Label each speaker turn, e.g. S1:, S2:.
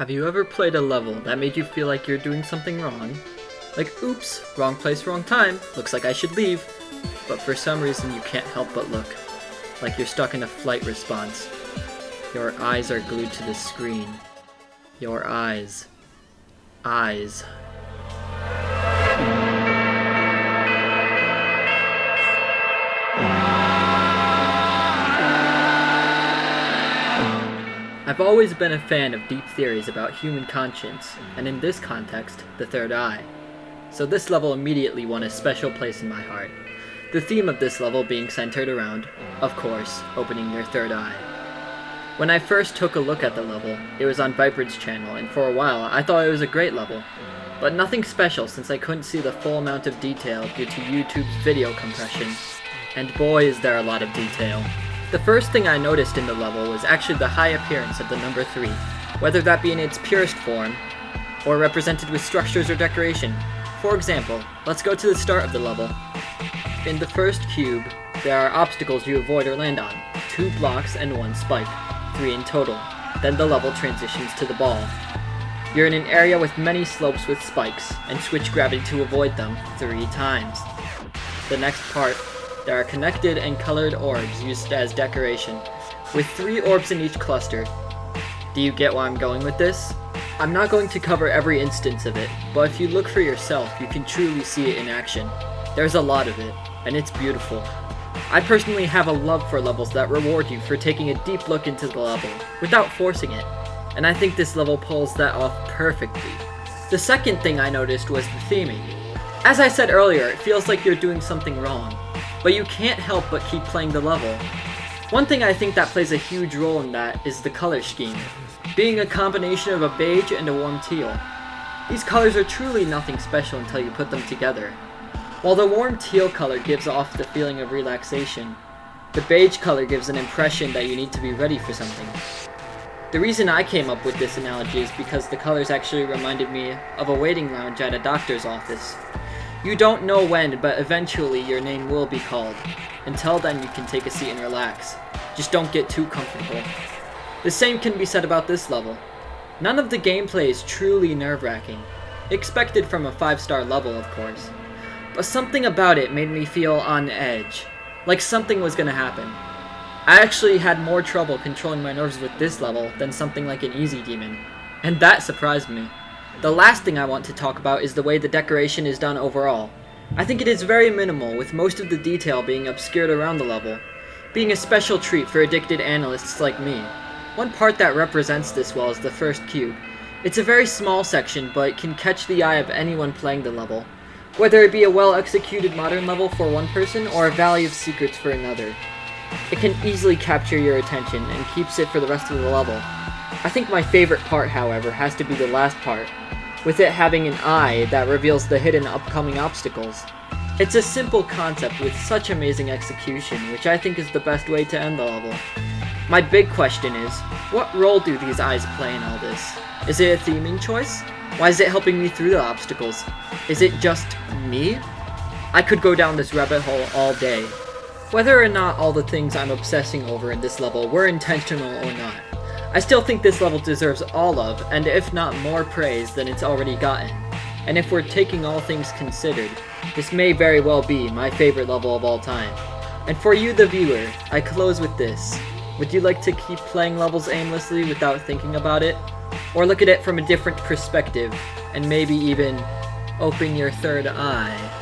S1: Have you ever played a level that made you feel like you're doing something wrong? Like, oops, wrong place, wrong time, looks like I should leave. But for some reason you can't help but look. Like you're stuck in a flight response. Your eyes are glued to the screen. Your eyes. Eyes. I've always been a fan of deep theories about human conscience, and in this context, the third eye. So this level immediately won a special place in my heart. The theme of this level being centered around, of course, opening your third eye. When I first took a look at the level, it was on Viper's channel, and for a while I thought it was a great level. But nothing special since I couldn't see the full amount of detail due to YouTube's video compression. And boy is there a lot of detail. The first thing I noticed in the level was actually the high appearance of the number 3, whether that be in its purest form, or represented with structures or decoration. For example, let's go to the start of the level. In the first cube, there are obstacles you avoid or land on, 2 blocks and 1 spike, 3 in total. Then the level transitions to the ball. You're in an area with many slopes with spikes, and switch gravity to avoid them 3 times. The next part, there are connected and colored orbs used as decoration, with 3 orbs in each cluster. Do you get where I'm going with this? I'm not going to cover every instance of it, but if you look for yourself, you can truly see it in action. There's a lot of it, and it's beautiful. I personally have a love for levels that reward you for taking a deep look into the level, without forcing it, and I think this level pulls that off perfectly. The second thing I noticed was the theming. As I said earlier, it feels like you're doing something wrong, but you can't help but keep playing the level. One thing I think that plays a huge role in that is the color scheme, being a combination of a beige and a warm teal. These colors are truly nothing special until you put them together. While the warm teal color gives off the feeling of relaxation, the beige color gives an impression that you need to be ready for something. The reason I came up with this analogy is because the colors actually reminded me of a waiting lounge at a doctor's office. You don't know when, but eventually your name will be called. Until then, you can take a seat and relax. Just don't get too comfortable. The same can be said about this level. None of the gameplay is truly nerve-wracking. Expected from a 5-star level, of course. But something about it made me feel on edge. Like something was gonna happen. I actually had more trouble controlling my nerves with this level than something like an easy demon. And that surprised me. The last thing I want to talk about is the way the decoration is done overall. I think it is very minimal, with most of the detail being obscured around the level, being a special treat for addicted analysts like me. One part that represents this well is the first cube. It's a very small section, but it can catch the eye of anyone playing the level, whether it be a well-executed modern level for one person or a Valley of Secrets for another. It can easily capture your attention and keeps it for the rest of the level. I think my favorite part, however, has to be the last part, with it having an eye that reveals the hidden upcoming obstacles. It's a simple concept with such amazing execution, which I think is the best way to end the level. My big question is, what role do these eyes play in all this? Is it a theming choice? Why is it helping me through the obstacles? Is it just me? I could go down this rabbit hole all day. Whether or not all the things I'm obsessing over in this level were intentional or not, I still think this level deserves all of, and if not more praise than it's already gotten. And if we're taking all things considered, this may very well be my favorite level of all time. And for you the viewer, I close with this. Would you like to keep playing levels aimlessly without thinking about it? Or look at it from a different perspective, and maybe even open your third eye?